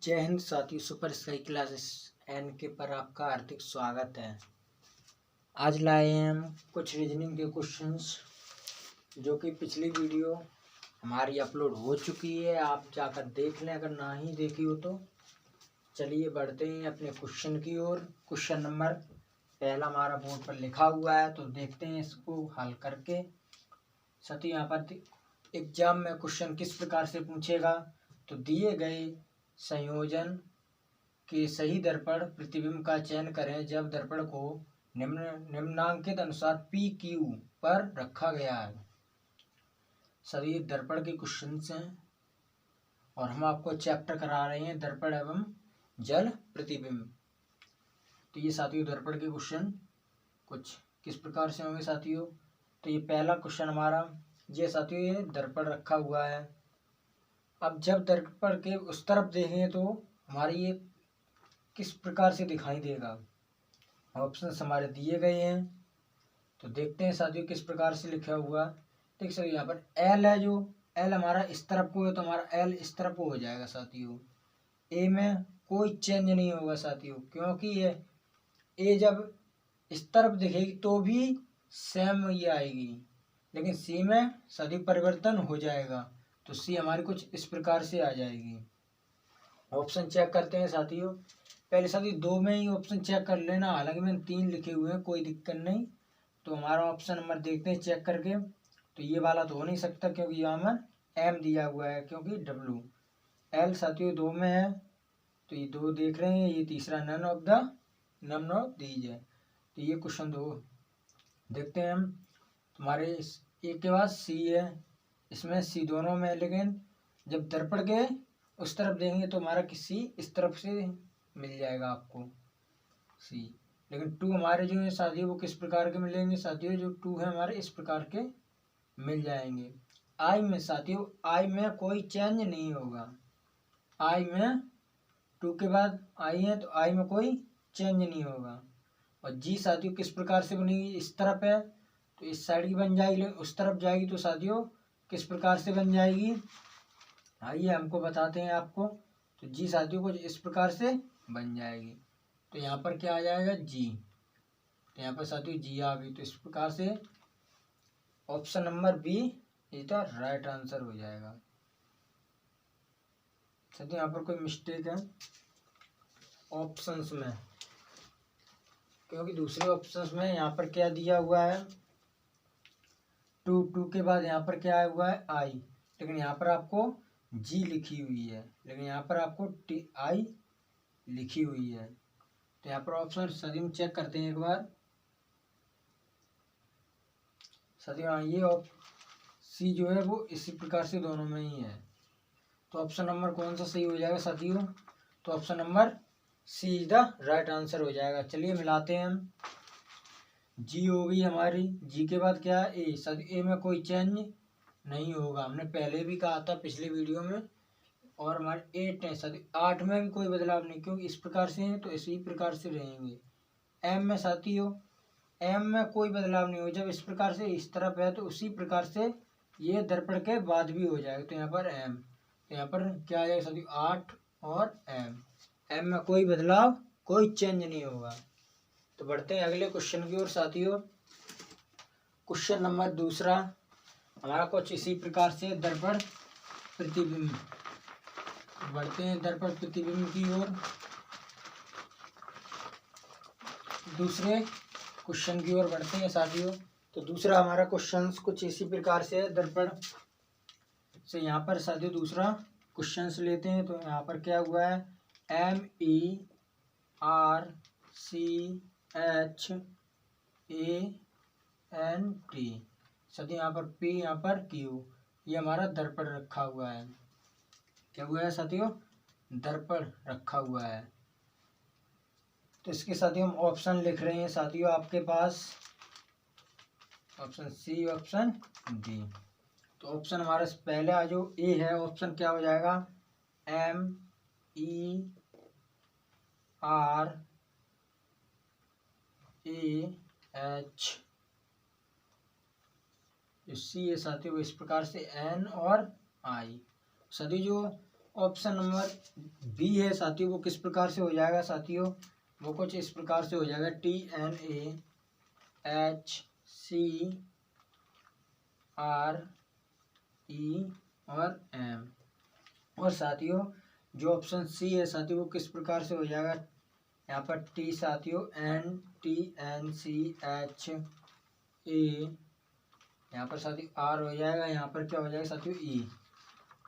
जय हिंद साथियों, super sky classes N के पर आपका हार्दिक स्वागत है। आज लाए हैं हम कुछ रीजनिंग के क्वेश्चंस जो कि पिछली वीडियो हमारी अपलोड हो चुकी है। आप जाकर देख लें अगर ना ही देखी हो तो। चलिए बढ़ते हैं अपने क्वेश्चन की ओर। क्वेश्चन नंबर पहला हमारा बोर्ड पर लिखा हुआ है, तो देखते हैं इसको हल करके। साथियों, यहाँ पर एग्जाम में क्वेश्चन किस प्रकार से पूछेगा, तो दिए गए संयोजन के सही दर्पण प्रतिबिंब का चयन करें जब दर्पण को निम्नांकित अनुसार पी क्यू पर रखा गया है। सभी दर्पण के क्वेश्चंस हैं और हम आपको चैप्टर करा रहे हैं दर्पण एवं जल प्रतिबिंब। तो ये साथियों दर्पण के क्वेश्चन कुछ किस प्रकार से होंगे साथियों। तो ये पहला क्वेश्चन हमारा ये साथियों, ये दर्पण रखा हुआ है। अब जब दर्पण के उस तरफ देखेंगे तो हमारी ये किस प्रकार से दिखाई देगा। ऑप्शंस हमारे दिए गए हैं, तो देखते हैं साथियों किस प्रकार से लिखा हुआ। देख सकते यहाँ पर एल है, जो एल हमारा इस तरफ को है तो हमारा एल इस तरफ को हो जाएगा साथियों। ए में कोई चेंज नहीं होगा साथियों, क्योंकि ये ए जब इस तरफ दिखेगी तो भी सेम ये आएगी, लेकिन सी में साथियों परिवर्तन हो जाएगा, तो सी हमारी कुछ इस प्रकार से आ जाएगी। ऑप्शन चेक करते हैं साथियों। पहले साथियों दो में ही ऑप्शन चेक कर लेना, हालांकि मैंने तीन लिखे हुए हैं, कोई दिक्कत नहीं। तो हमारा ऑप्शन नंबर देखते हैं चेक करके। तो ये वाला तो हो नहीं सकता क्योंकि यहाँ पर एम दिया हुआ है, क्योंकि डब्लू एल साथियों दो में है, तो ये दो देख रहे हैं। ये तीसरा नन ऑफ दीज है, तो ये क्वेश्चन दो देखते हैं हम। तुम्हारे एक के बाद सी है, इसमें सी दोनों में है, लेकिन जब दर्पण के उस तरफ देंगे तो हमारा किसी इस तरफ से मिल जाएगा आपको सी। लेकिन टू हमारे जो है साथियों वो किस प्रकार के मिलेंगे साथियों, जो टू है हमारे इस प्रकार के मिल जाएंगे। आई में साथियों आई में कोई चेंज नहीं होगा। आई में टू के बाद आई है तो आई में कोई चेंज नहीं होगा। और जी साथियों किस प्रकार से बनेगी, इस तरफ है तो इस साइड की बन जाएगी, लेकिन उस तरफ जाएगी तो साथियों किस प्रकार से बन जाएगी, आइए हमको बताते हैं आपको। तो जी साथियों कुछ इस प्रकार से बन जाएगी। तो यहाँ पर क्या आ जाएगा जी, तो यहाँ पर साथियों जी आ गई, तो इस प्रकार से ऑप्शन नंबर बी इसका राइट आंसर हो जाएगा। साथियों यहाँ पर कोई मिस्टेक है ऑप्शंस में, क्योंकि दूसरे ऑप्शंस में यहाँ पर क्या दिया हुआ है टू के बाद यहाँ पर क्या हुआ है आई, लेकिन यहाँ पर आपको जी लिखी हुई है, लेकिन यहाँ पर आपको टी आई लिखी हुई है। तो यहाँ पर ऑप्शन सदी चेक करते हैं एक बार। सदी ये सी जो है वो इसी प्रकार से दोनों में ही है, तो ऑप्शन नंबर कौन सा सही हो जाएगा साथियों, तो option number C is the right answer हो जाएगा। चलिए मिलाते हैं हम। जी हो गई हमारी, जी के बाद क्या है ए, साथियों ए में कोई चेंज नहीं होगा, हमने पहले भी कहा था पिछले वीडियो में। और हमारे 8 है साथियों, 8 में भी कोई बदलाव नहीं, क्योंकि इस प्रकार से हैं तो इसी प्रकार से रहेंगे। एम में साथियों एम में कोई बदलाव नहीं हो, जब इस प्रकार से इस तरफ है तो उसी प्रकार से ये दर्पण के बाद भी हो जाएगा, तो यहाँ पर एम, तो यहाँ पर क्या आ जाएगा साथियों 8 और एम में कोई बदलाव कोई चेंज नहीं होगा। तो बढ़ते हैं अगले क्वेश्चन की ओर साथियों। क्वेश्चन नंबर दूसरा हमारा कुछ इसी प्रकार से दर्पण प्रतिबिंब। बढ़ते हैं दर्पण प्रतिबिंब की ओर। दूसरे क्वेश्चन की ओर बढ़ते हैं साथियों। तो दूसरा हमारा क्वेश्चन कुछ इसी प्रकार से है दर्पण से। यहाँ पर साथियों दूसरा क्वेश्चन लेते हैं, तो यहाँ पर क्या हुआ है MERCHANT साथियों, यहाँ पर P यहाँ पर Q, ये हमारा दर्पण रखा हुआ है। क्या हुआ है साथियों, दर्पण रखा हुआ है। तो इसके साथियों हम ऑप्शन लिख रहे हैं साथियों आपके पास, ऑप्शन सी ऑप्शन डी। तो ऑप्शन हमारा पहला जो ए है ऑप्शन क्या हो जाएगा MERAH, सी है साथियों इस प्रकार से एन और आई। सभी जो ऑप्शन नंबर बी है साथियों, वो किस प्रकार से हो जाएगा साथियों, वो कुछ इस प्रकार से हो जाएगा TNAHCRE और M। और साथियों जो ऑप्शन सी है साथियों वो किस प्रकार से हो जाएगा, यहाँ पर टी साथियों NTNCHA, यहाँ पर साथियों आर हो जाएगा, यहाँ पर क्या हो जाएगा साथियों ई,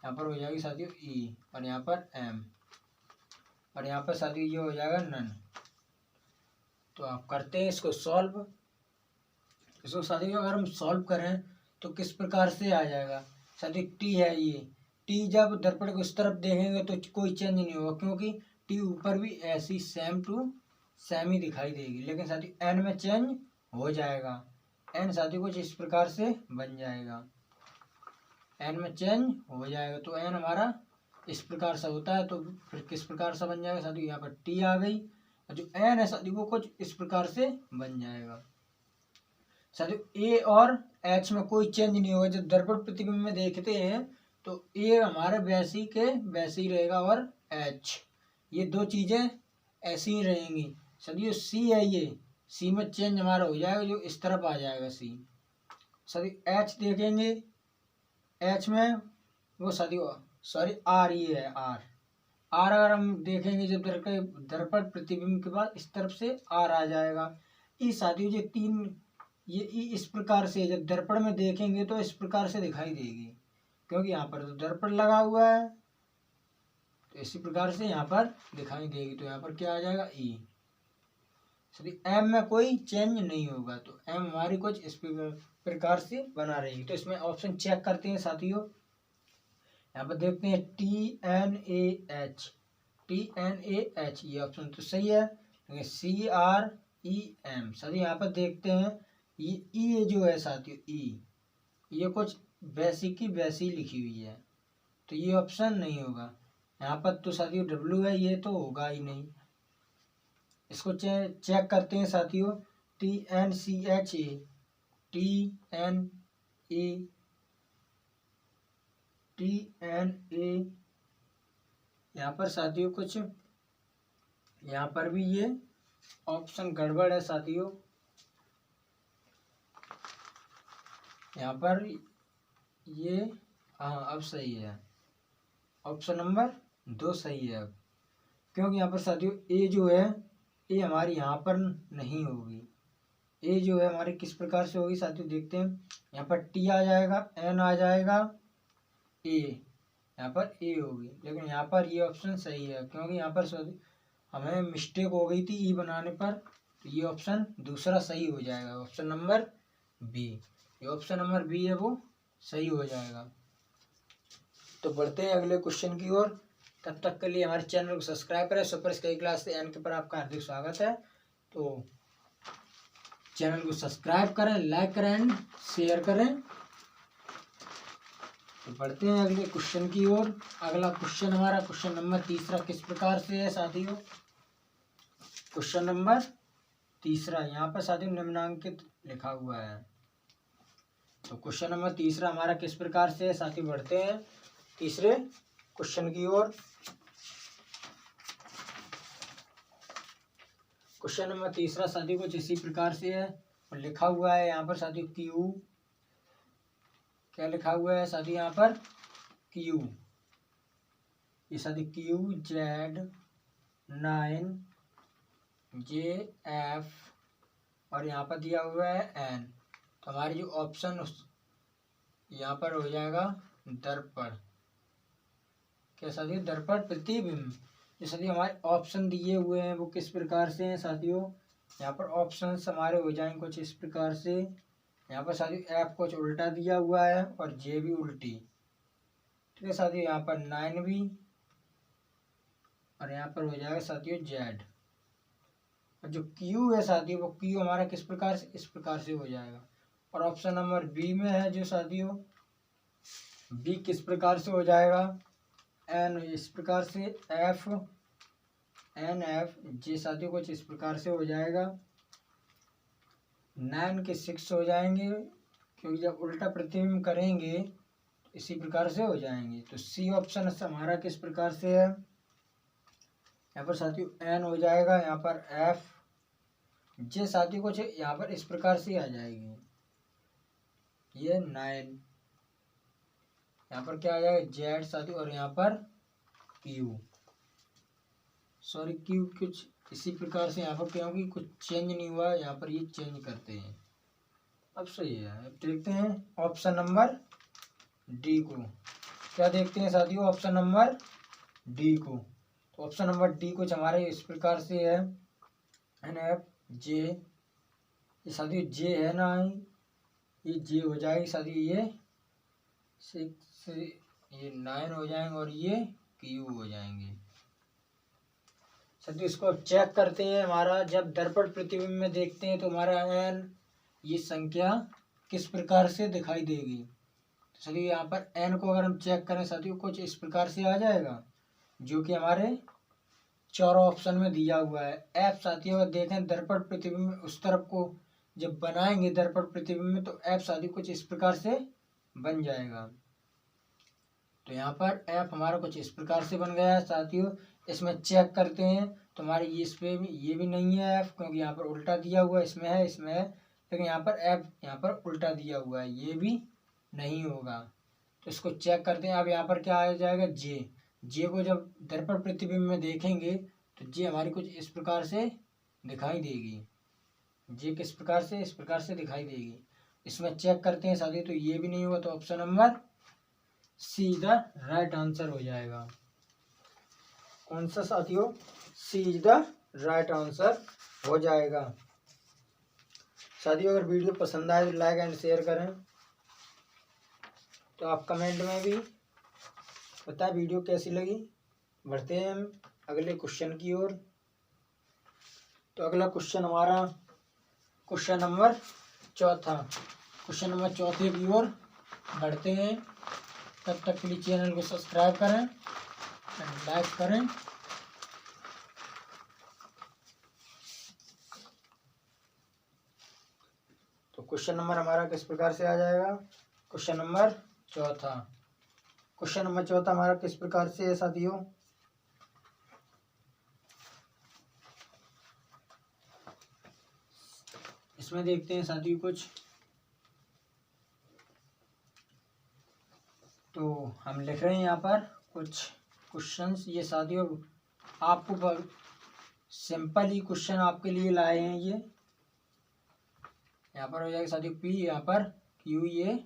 यहाँ पर हो जाएगी साथियों ई, और यहाँ पर एम, और यहाँ पर साथियों ये हो जाएगा नन। तो आप करते हैं इसको सॉल्व। इसको साथियों अगर हम सॉल्व करें तो किस प्रकार से आ जाएगा साथियों, टी है ये, टी जब दर्पण को इस तरफ देखेंगे तो कोई चेंज नहीं होगा, क्योंकि टी ऊपर भी ऐसी सेम टू सेम ही दिखाई देगी, लेकिन साथियों एन में चेंज हो जाएगा। एन साथियों कुछ इस प्रकार से बन जाएगा, एन में चेंज हो जाएगा, तो एन हमारा इस प्रकार से होता है। तो फिर किस प्रकार से बन जाएगा साथियों, यहाँ पर टी आ गई, और जो एन है साथियों वो कुछ इस प्रकार से बन जाएगा। साथियों ए और एच में कोई चेंज नहीं होगा, जब दर्पण प्रतिबिंब में देखते हैं तो ए हमारे वैसी के वैसे ही रहेगा, और एच ये दो चीजें ऐसी ही रहेंगी। साथियों सी है ये, सी में चेंज हमारा हो जाएगा, जो इस तरफ आ जाएगा सी। साथियों एच देखेंगे, एच में वो साथियों सॉरी आर ये है, आर अगर हम देखेंगे जब दर्पण प्रतिबिंब के बाद इस तरफ से आर आ जाएगा। इस साथियों ये तीन ये इस प्रकार से जब दर्पण में देखेंगे तो इस प्रकार से दिखाई देगी, क्योंकि यहाँ पर तो दर्पण लगा हुआ है, तो इसी प्रकार से यहाँ पर दिखाई देगी। तो यहाँ पर क्या आ जाएगा ई। सभी एम में कोई चेंज नहीं होगा, तो एम हमारी कुछ इस प्रकार से बना रहेगी। तो इसमें ऑप्शन चेक करते हैं साथियों, यहाँ पर देखते हैं TNAH, TNAH ये ऑप्शन तो सही है, CREM सभी यहाँ पर देखते हैं ये ई जो है साथियों ई, ये कुछ वैसी की वैसी लिखी हुई है, तो ये ऑप्शन नहीं होगा। यहाँ पर तो साथियों डब्ल्यू है, ये तो होगा ही नहीं। इसको चेक करते हैं साथियों, TNCHA, TNA यहाँ पर साथियों कुछ यहाँ पर भी ये ऑप्शन गड़बड़ है साथियों, यहाँ पर ये हाँ अब सही है, ऑप्शन नंबर 2 सही है अब, क्योंकि यहाँ पर साथियों ए जो है ए हमारी यहाँ पर नहीं होगी। ए जो है हमारी किस प्रकार से होगी साथियों देखते हैं, यहाँ पर टी आ जाएगा, एन आ जाएगा, ए यहाँ पर ए होगी, लेकिन यहाँ पर ये ऑप्शन सही है, क्योंकि यहाँ पर हमें मिस्टेक हो गई थी ई बनाने पर, तो ये ऑप्शन दूसरा सही हो जाएगा, ऑप्शन नंबर बी। ये ऑप्शन नंबर बी है वो सही हो जाएगा। तो बढ़ते हैं अगले क्वेश्चन की ओर, तब तक के लिए हमारे चैनल को सब्सक्राइब करें। सुपर स्काई क्लास से एन के पर आपका हार्दिक स्वागत है। तो चैनल को सब्सक्राइब करें, लाइक करें एंड शेयर करें। तो बढ़ते हैं अगले क्वेश्चन की ओर। अगला क्वेश्चन हमारा क्वेश्चन नंबर 3 किस प्रकार से है साथियों, क्वेश्चन नंबर 3 यहाँ पर साथियों निम्नांकित लिखा हुआ है। तो क्वेश्चन नंबर 3 हमारा किस प्रकार से है साथियों, बढ़ते हैं तीसरे क्वेश्चन की ओर। क्वेश्चन नंबर 3 साथियों कुछ इसी प्रकार से है, और लिखा हुआ है यहाँ पर साथियों क्यू, क्या लिखा हुआ है साथियों यहाँ पर क्यू, ये साथियों QZ9JF, और यहाँ पर दिया हुआ है एन। तो हमारी जो ऑप्शन यहाँ पर हो जाएगा दर्पण, क्या साथियों दर्पण प्रतिबिंब। जो साथियों हमारे ऑप्शन दिए हुए हैं वो किस प्रकार से हैं साथियों, यहाँ पर ऑप्शन हमारे हो जाएंगे कुछ इस प्रकार से। यहाँ पर साथियों एफ कुछ उल्टा दिया हुआ है और जे भी उल्टी, ठीक है साथियों, यहाँ पर 9 भी, और यहाँ पर हो जाएगा साथियों जेड। और जो क्यू है साथियों वो क्यू हमारा किस प्रकार से, इस प्रकार से हो जाएगा। और ऑप्शन नंबर बी में है जो साथियों बी किस प्रकार से हो जाएगा, एन इस प्रकार से, एफ एन एफ जे साथियों कुछ इस प्रकार से हो जाएगा, 9 के 6 हो जाएंगे, क्योंकि जब उल्टा प्रतिबिंब करेंगे इसी प्रकार से हो जाएंगे। तो सी ऑप्शन हमारा किस प्रकार से है, यहाँ पर साथियों एन हो जाएगा, यहाँ पर एफ, जे साथियों कुछ यहाँ पर इस प्रकार से आ जाएगी, ये 9, यहाँ पर क्या आ जाएगा जेड साथियों, और यहाँ पर क्यू, सॉरी क्यू कुछ इसी प्रकार से यहाँ पर, क्योंकि कुछ चेंज नहीं हुआ है, यहाँ पर ये चेंज करते हैं। अब सही है। अब देखते हैं ऑप्शन नंबर डी को, क्या देखते हैं साथियों ऑप्शन नंबर डी को। तो ऑप्शन नंबर डी कुछ हमारे इस प्रकार से है, एन एफ जे, ये साथियों जे है ना, ये जे हो जाएगी साथियों, ये 6, ये 9 हो जाएंगे, और ये क्यू हो जाएंगे साथियों। इसको अब चेक करते हैं, हमारा जब दर्पण प्रतिबिंब में देखते हैं तो हमारा एन, ये संख्या किस प्रकार से दिखाई देगी। तो साथियों यहाँ पर एन को अगर हम चेक करें साथियों, कुछ इस प्रकार से आ जाएगा, जो कि हमारे चारों ऑप्शन में दिया हुआ है। एफ साथियों अगर देखें दर्पण प्रतिबिंब में उस तरफ को जब बनाएंगे दर्पण प्रतिबिंब में, तो एफ साथियों कुछ इस प्रकार से बन जाएगा। तो यहाँ पर एफ हमारा कुछ इस प्रकार से बन गया है साथियों। इसमें चेक करते हैं तो हमारे इस पे भी ये भी नहीं है एफ, क्योंकि यहाँ पर उल्टा दिया हुआ है, इसमें है, इसमें है, लेकिन यहाँ पर एफ यहाँ पर उल्टा दिया हुआ है, ये भी नहीं होगा। तो इसको चेक करते हैं। अब यहाँ पर क्या आ जाएगा जे, जे को जब दर्पण प्रतिबिंब में देखेंगे तो जे हमारी कुछ इस प्रकार से दिखाई देगी, जे किस प्रकार से, इस प्रकार से दिखाई देगी। इसमें चेक करते हैं साथियों, तो ये भी नहीं हुआ, तो option number see the right answer हो जाएगा। कौन सा साथियों, सी इज द राइट आंसर हो जाएगा। साथियों अगर वीडियो पसंद आए तो लाइक एंड शेयर करें, तो आप कमेंट में भी बताएं वीडियो कैसी लगी। बढ़ते हैं हम अगले क्वेश्चन की ओर। तो अगला क्वेश्चन हमारा क्वेश्चन नंबर चौथा, क्वेश्चन नंबर चौथे की ओर बढ़ते हैं। तब तक के लिए चैनल को सब्सक्राइब करें एंड लाइक करें। तो क्वेश्चन नंबर हमारा किस प्रकार से आ जाएगा, क्वेश्चन नंबर चौथा, क्वेश्चन नंबर चौथा हमारा किस प्रकार से है साथियों। इसमें देखते हैं साथियों कुछ, तो हम लिख रहे हैं यहाँ पर कुछ क्वेश्चंस, ये साथियों आपको सिंपल ही क्वेश्चन आपके लिए लाए हैं। ये यहाँ पर हो जाएगा साथियों पी, यहाँ पर क्यू, ये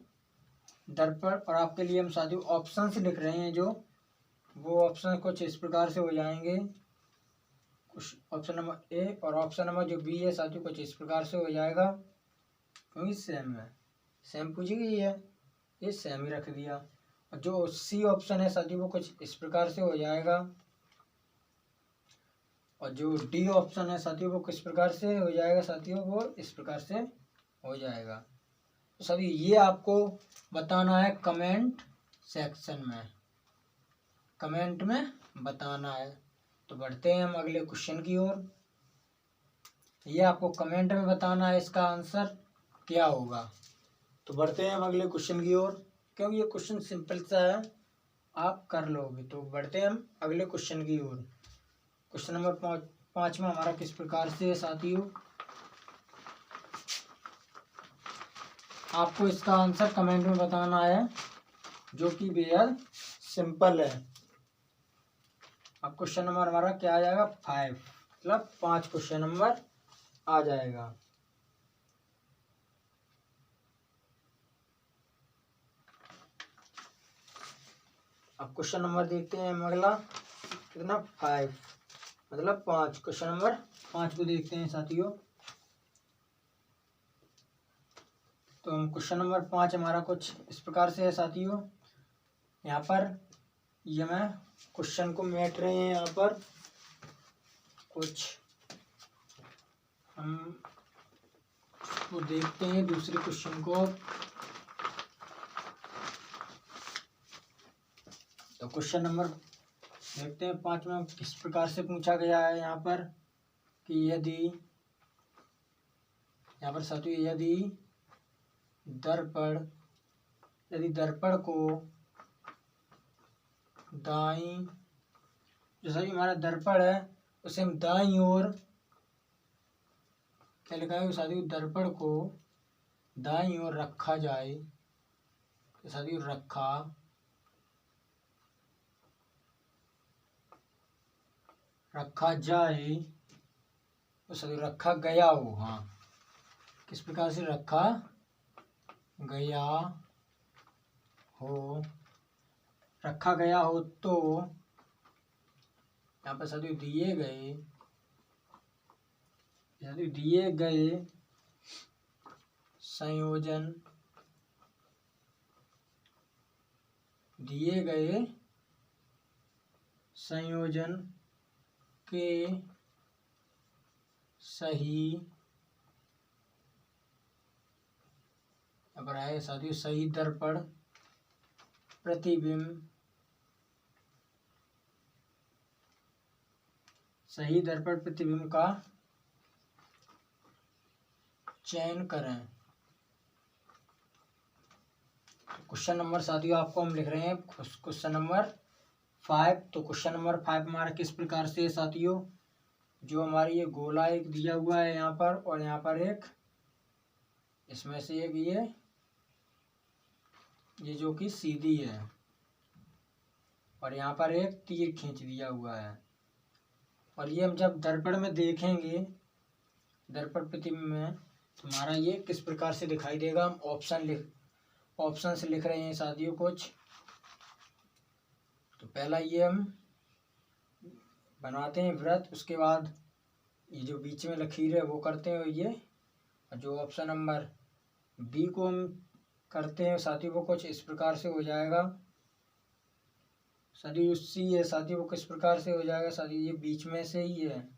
दर्पण, और आपके लिए हम साथियों ऑप्शंस लिख रहे हैं, जो वो ऑप्शन कुछ इस प्रकार से हो जाएंगे। ऑप्शन नंबर ए और ऑप्शन नंबर जो बी है साथियों कुछ इस प्रकार से हो जाएगा, क्योंकि सेम है, सेम पूछी गई है, ये सेम ही रख दिया। और जो सी ऑप्शन है साथियों वो कुछ इस प्रकार से हो जाएगा, और जो डी ऑप्शन है साथियों वो किस प्रकार से हो जाएगा साथियों, वो इस प्रकार से हो जाएगा। तो सभी ये आपको बताना है कमेंट सेक्शन में, कमेंट में बताना है। तो बढ़ते हैं हम अगले क्वेश्चन की ओर। ये आपको कमेंट में बताना है इसका आंसर क्या होगा। तो बढ़ते हैं हम अगले क्वेश्चन की ओर, क्योंकि ये क्वेश्चन सिंपल सा है, आप कर लोगे। तो बढ़ते हैं हम अगले क्वेश्चन की ओर। क्वेश्चन नंबर पाँचवा हमारा किस प्रकार से है साथियों, आपको इसका आंसर कमेंट में बताना है, जो कि बेहद सिंपल है। अब क्वेश्चन नंबर हमारा क्या आ जाएगा 5, मतलब 5 क्वेश्चन नंबर आ जाएगा। अब क्वेश्चन नंबर देखते हैं हम अगला, कितना 5, मतलब 5, क्वेश्चन नंबर 5 को देखते हैं साथियों। तो हम क्वेश्चन नंबर 5 हमारा कुछ इस प्रकार से है साथियों। यहाँ पर ये मैं क्वेश्चन को मेट रहे हैं, यहाँ पर कुछ हम वो देखते हैं दूसरे क्वेश्चन को। तो क्वेश्चन नंबर देखते हैं 5 में किस प्रकार से पूछा गया है यहाँ पर, कि यदि यहाँ पर साथियों यदि दर्पण को दाईं, जैसा कि हमारा दर्पण है उसे हम दाईं ओर क्या लिखा है साथियों, दर्पण को दाईं ओर रखा जाए, साथियों रखा जाए, तो साथियों रखा गया हो। हाँ, किस प्रकार से रखा गया हो, रखा गया हो तो यहाँ पर साथियों दिए गए संयोजन, दिए गए संयोजन के सही, अब आए साथियों सही दर्पण प्रतिबिंब, सही दर्पण प्रतिबिंब का चयन करें। क्वेश्चन नंबर साथियों आपको हम लिख रहे हैं क्वेश्चन नंबर 5। तो क्वेश्चन नंबर 5 हमारा किस प्रकार से है साथियों, जो हमारी ये गोला एक दिया हुआ है यहाँ पर, और यहाँ पर एक इसमें से एक ये जो कि सीधी है, और यहाँ पर एक तीर खींच दिया हुआ है। और ये हम जब दर्पण में देखेंगे, दर्पण प्रतिबिंब में, तो हमारा ये किस प्रकार से दिखाई देगा। हम ऑप्शन से लिख रहे हैं साथियों कुछ। तो पहला ये हम बनाते हैं वृत्त, उसके बाद ये जो बीच में लकीर है वो करते हैं ये, और जो ऑप्शन नंबर बी को हम करते हैं साथियों वो कुछ इस प्रकार से हो जाएगा। साथियों सी है साथियों वो किस प्रकार से हो जाएगा साथियों, ये बीच में से ही है,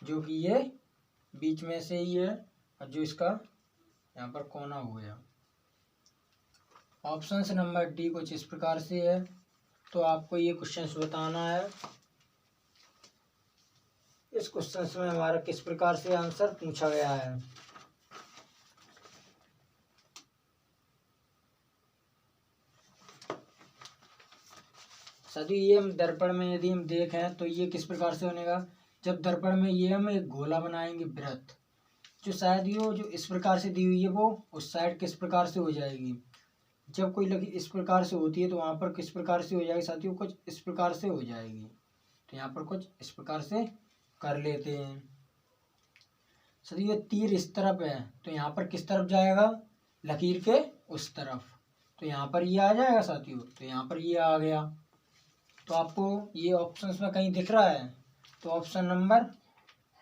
जो कि ये बीच में से ही है, और जो इसका यहाँ पर कोना हो गया। ऑप्शन नंबर डी कुछ इस प्रकार से है। तो आपको ये क्वेश्चन बताना है, इस क्वेश्चन में हमारा किस प्रकार से आंसर पूछा गया है। साथियों ये हम दर्पण में यदि हम देखें तो ये किस प्रकार से बनेगा, जब दर्पण में ये हम एक गोला बनाएंगे वृत्त, जो शायद ये जो इस प्रकार से दी हुई है वो उस साइड किस प्रकार से हो जाएगी। जब कोई लगी इस प्रकार से होती है तो वहाँ पर किस प्रकार से हो जाएगी साथियों, कुछ इस प्रकार से हो जाएगी। तो यहाँ पर कुछ इस प्रकार से कर लेते हैं। साथियों ये तीर इस तरफ है तो यहाँ पर किस तरफ जाएगा, लकीर के उस तरफ। तो यहाँ पर ये आ जाएगा साथियों, तो यहाँ पर ये आ गया। तो आपको ये ऑप्शंस में कहीं दिख रहा है, तो ऑप्शन नंबर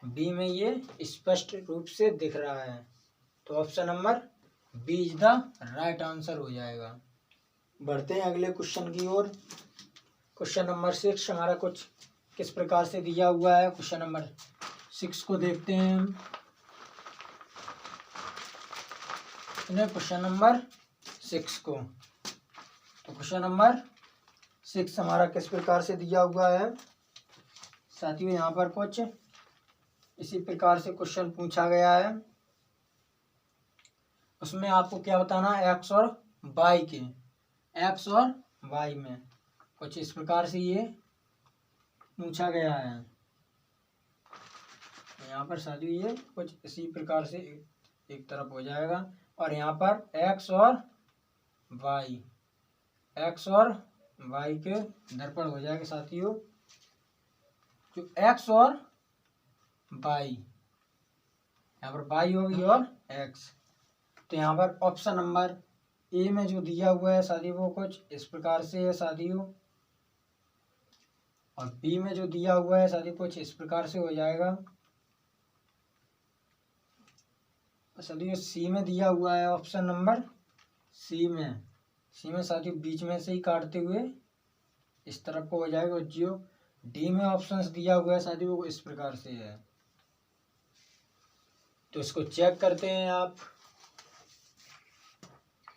बी में ये स्पष्ट रूप से दिख रहा है। तो option number B is the right answer हो जाएगा। बढ़ते हैं अगले क्वेश्चन की ओर। क्वेश्चन नंबर 6 हमारा कुछ किस प्रकार से दिया हुआ है। क्वेश्चन नंबर 6 को देखते हैं हम। क्वेश्चन नंबर 6 को, तो क्वेश्चन नंबर 6 हमारा किस प्रकार से दिया हुआ है साथियों, यहाँ पर कुछ इसी प्रकार से क्वेश्चन पूछा गया है। उसमें आपको क्या बताना है, एक्स और वाई के, एक्स और वाई में कुछ इस प्रकार से ये पूछा गया है। यहाँ पर साथियों ये कुछ इसी प्रकार से एक तरफ हो जाएगा, और यहाँ पर एक्स और वाई, एक्स और वाई के दर्पण हो जाएगा साथियों। जो एक्स और वाई, यहाँ पर वाई होगी और एक्स। तो यहाँ पर ऑप्शन नंबर ए में जो दिया हुआ है साथियों वो कुछ इस प्रकार से है साथियों, और बी में जो दिया हुआ है साथियों कुछ इस प्रकार से हो जाएगा। साथियों सी में दिया हुआ है ऑप्शन नंबर सी में साथियों बीच में से ही काटते हुए इस तरफ को हो जाएगा। और जो डी में ऑप्शंस दिया हुआ है साथियों वो इस प्रकार से है। तो इसको चेक करते हैं आप।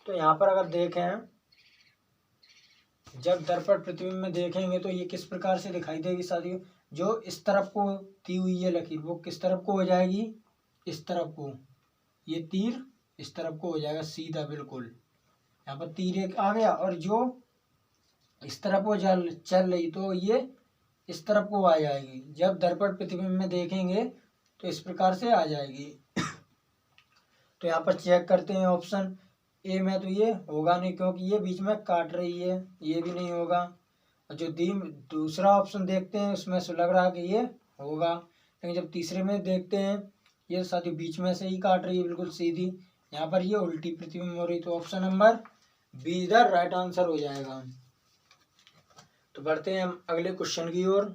तो यहाँ पर अगर देखें, जब दर्पण प्रतिबिंब में देखेंगे तो ये किस प्रकार से दिखाई देगी साथियों, जो इस तरफ को दी हुई है लकीर वो किस तरफ को हो जाएगी, इस तरफ को। ये तीर इस तरफ को हो जाएगा सीधा बिल्कुल, यहाँ पर तीर एक आ गया, और जो इस तरफ वो चल रही तो ये इस तरफ को आ जाएगी। जब दर्पण प्रतिबिंब में देखेंगे तो इस प्रकार से आ जाएगी। तो यहाँ पर चेक करते हैं ऑप्शन ए में, तो ये होगा नहीं क्योंकि ये बीच में काट रही है, ये भी नहीं होगा। और जो दूसरा ऑप्शन देखते हैं उसमें से लग रहा है कि ये होगा, लेकिन जब तीसरे में देखते हैं ये साथी बीच में से ही काट रही है बिल्कुल सीधी, यहाँ पर ये उल्टी प्रतिबिंब हो रही। तो ऑप्शन नंबर बी इधर राइट आंसर हो जाएगा। तो बढ़ते हैं हम अगले क्वेश्चन की ओर।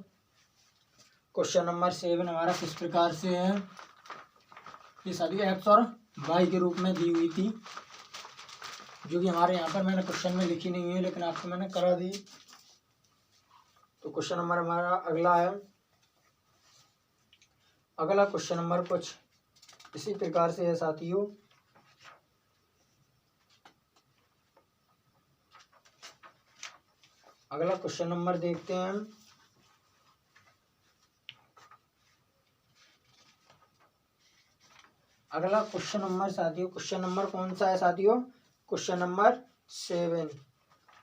क्वेश्चन नंबर 7 हमारा किस प्रकार से है। ये सभी एक्स और वाई के रूप में दी हुई थी, जो कि हमारे यहाँ पर मैंने क्वेश्चन में लिखी नहीं है, लेकिन आपको मैंने करा दी। तो क्वेश्चन नंबर हमारा अगला है। अगला क्वेश्चन नंबर कुछ इसी प्रकार से है साथियों। अगला क्वेश्चन नंबर देखते हैं हम। अगला क्वेश्चन नंबर साथियों, क्वेश्चन नंबर कौन सा है साथियों, क्वेश्चन नंबर 7।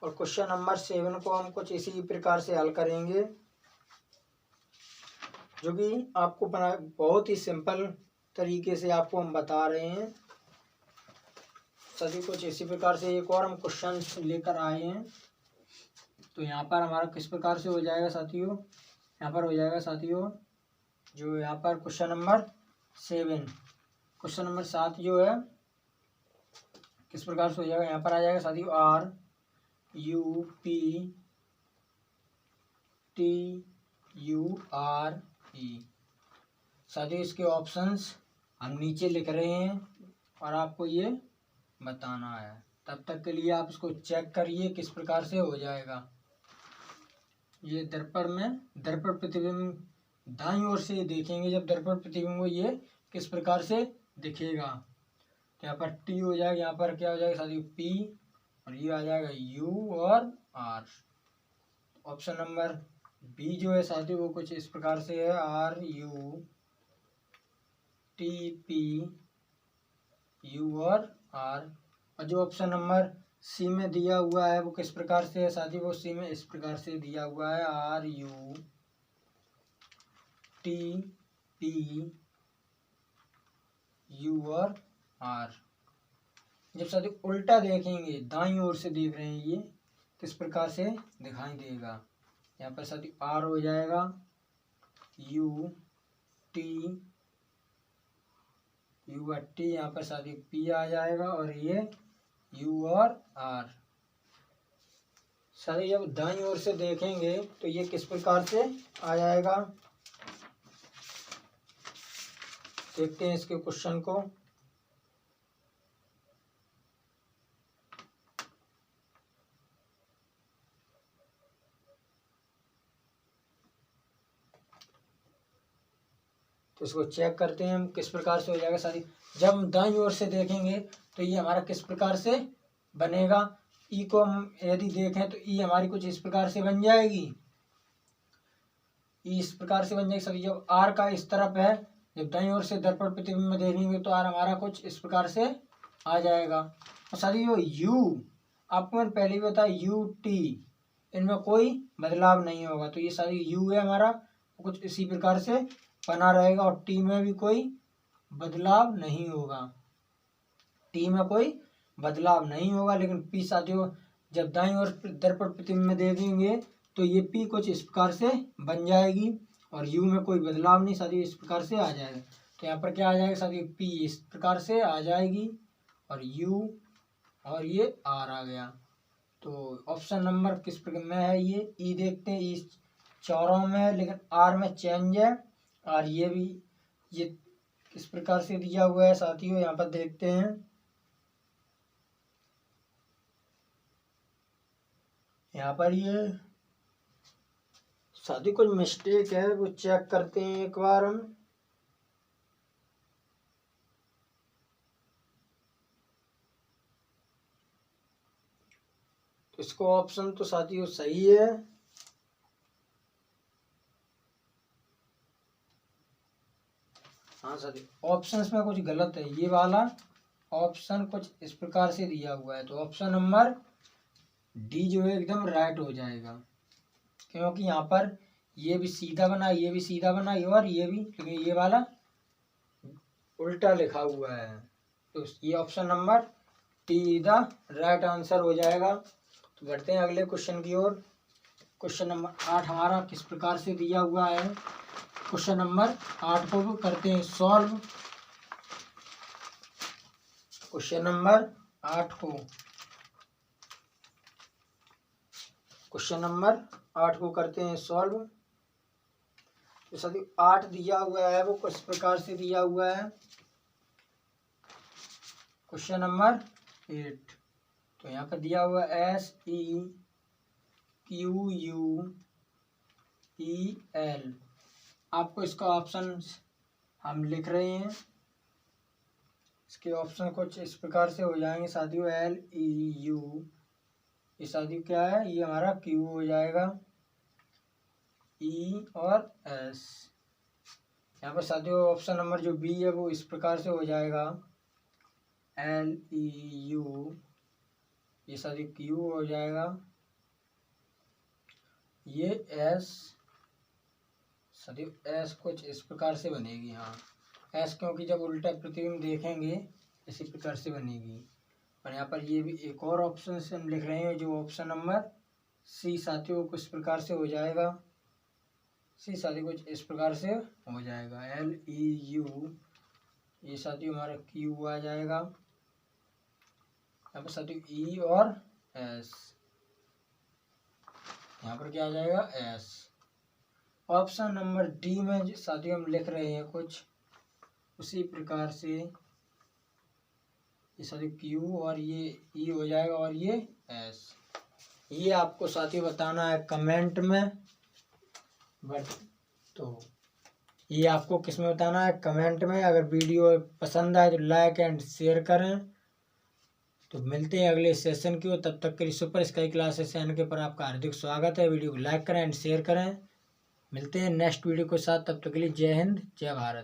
और क्वेश्चन नंबर 7 को हम कुछ इसी प्रकार से हल करेंगे, जो कि आपको बहुत ही सिंपल तरीके से आपको हम बता रहे हैं सभी। कुछ इसी प्रकार से एक और हम क्वेश्चन लेकर आए हैं। तो यहाँ पर हमारा किस प्रकार से हो जाएगा साथियों, यहाँ पर हो जाएगा साथियों जो यहाँ पर क्वेश्चन नंबर 7, क्वेश्चन नंबर 7 जो है किस प्रकार से हो जाएगा, यहाँ पर आ जाएगा साथियों R U P T U R E. साथियों इसके ऑप्शंस हम नीचे लिख रहे हैं और आपको ये बताना है। तब तक के लिए आप इसको चेक करिए किस प्रकार से हो जाएगा। ये दर्पण प्रतिबिंब दाईं ओर से देखेंगे, जब दर्पण प्रतिबिंब को ये किस प्रकार से दिखेगा। तो यहाँ पर टी हो जाएगा, यहाँ पर क्या हो जाएगा साथियों पी, और ये आ जाएगा यू और आर। ऑप्शन नंबर बी जो है साथियों वो कुछ इस प्रकार से है R U T P U और आर। और जो ऑप्शन नंबर सी में दिया हुआ है वो किस प्रकार से है साथियों, वो सी में इस प्रकार से दिया हुआ है R U T P U और आर। जब साथियों उल्टा देखेंगे, दाईं ओर से देख रहे हैं, ये किस प्रकार से दिखाई देगा। यहाँ पर साथियों आर हो जाएगा यू टी यू और टी, यहाँ पर साथियों पी आ जाएगा और ये यू और आर। साथियों जब दाईं ओर से देखेंगे तो ये किस प्रकार से आ जाएगा, देखते हैं इसके क्वेश्चन को। तो इसको चेक करते हैं हम किस प्रकार से हो जाएगा साथी। जब हम दाईं ओर से देखेंगे तो ये हमारा किस प्रकार से बनेगा। ई को हम यदि देखें तो ई हमारी कुछ इस प्रकार से बन जाएगी, ई इस प्रकार से बन जाएगी साथी। जब आर का इस तरफ है, जब दाईं ओर से दर्पण प्रतिबिंब में देखेंगे तो आर हमारा कुछ इस प्रकार से आ जाएगा। और साथी जो यू आपको मैंने पहले ही बताया यू टी, इनमें कोई बदलाव नहीं होगा। तो ये सारी यू है हमारा कुछ इसी प्रकार से बना रहेगा और टी में भी कोई बदलाव नहीं होगा, टी में कोई बदलाव नहीं होगा। लेकिन पी साथियों जब दाईं ओर दर्पण प्रतिबिंब में देखेंगे तो ये पी कुछ इस प्रकार से बन जाएगी और यू में कोई बदलाव नहीं साथियों, इस प्रकार से आ जाएगा। तो यहाँ पर क्या आ जाएगा साथियों पी इस प्रकार से आ जाएगी और यू और ये आर आ गया। तो ऑप्शन नंबर किस प्रकार में है, ये ई देखते हैं, ई चारों में है लेकिन आर में चेंज है और ये भी ये किस प्रकार से दिया हुआ है साथियों, यहाँ पर देखते हैं। यहाँ पर ये साथी कुछ मिस्टेक है वो चेक करते हैं एक बार हम। इसको ऑप्शन तो साथियों सही है, हाँ साथी ऑप्शन में कुछ गलत है। ये वाला ऑप्शन कुछ इस प्रकार से दिया हुआ है। तो ऑप्शन नंबर डी जो है एकदम राइट हो जाएगा, क्योंकि यहाँ पर ये भी सीधा बना, ये भी सीधा बना, और ये भी, लेकिन ये वाला उल्टा लिखा हुआ है। तो ये option number T the right answer हो जाएगा। तो बढ़ते हैं अगले क्वेश्चन की ओर। क्वेश्चन नंबर 8 हमारा किस प्रकार से दिया हुआ है। क्वेश्चन नंबर 8 को करते हैं सॉल्व। क्वेश्चन नंबर 8 को करते हैं सॉल्व। तो सभी 8 दिया हुआ है वो किस प्रकार से दिया हुआ है। क्वेश्चन नंबर 8, तो यहाँ पर दिया हुआ SEQUEL। आपको इसका ऑप्शन हम लिख रहे हैं, इसके ऑप्शन कुछ इस प्रकार से हो जाएंगे साथियों। LEU, ये साथियों क्या है, ये हमारा Q हो जाएगा, E और S। यहाँ पर साथियों ऑप्शन नंबर जो B है वो इस प्रकार से हो जाएगा LEU, ये साथियों Q हो जाएगा, ये S साथियों S कुछ इस प्रकार से बनेगी। हाँ S, क्योंकि जब उल्टा प्रतिबिंब देखेंगे इसी प्रकार से बनेगी। और यहाँ पर ये भी एक और ऑप्शन से हम लिख रहे हैं जो ऑप्शन नंबर C साथियों कुछ इस प्रकार से हो जाएगा। C साथियों कुछ इस प्रकार से हो जाएगा LEU, ये साथियों हमारा Q आ जाएगा। यहाँ पर साथियों E और S, यहाँ पर क्या आ जाएगा S। ऑप्शन नंबर डी में साथियों हम लिख रहे हैं कुछ उसी प्रकार से, ये साथियों Q और ये E हो जाएगा और ये S। ये आपको साथियों बताना है कमेंट में, तो ये आपको किस में बताना है, कमेंट में। अगर वीडियो पसंद आए तो लाइक एंड शेयर करें। तो मिलते हैं अगले सेशन की ओर, तब तक के लिए सुपर स्काई क्लासेस चैनल के पर आपका हार्दिक स्वागत है। वीडियो को लाइक करें एंड शेयर करें। मिलते हैं नेक्स्ट वीडियो के साथ, तब तक के लिए जय हिंद जय भारत।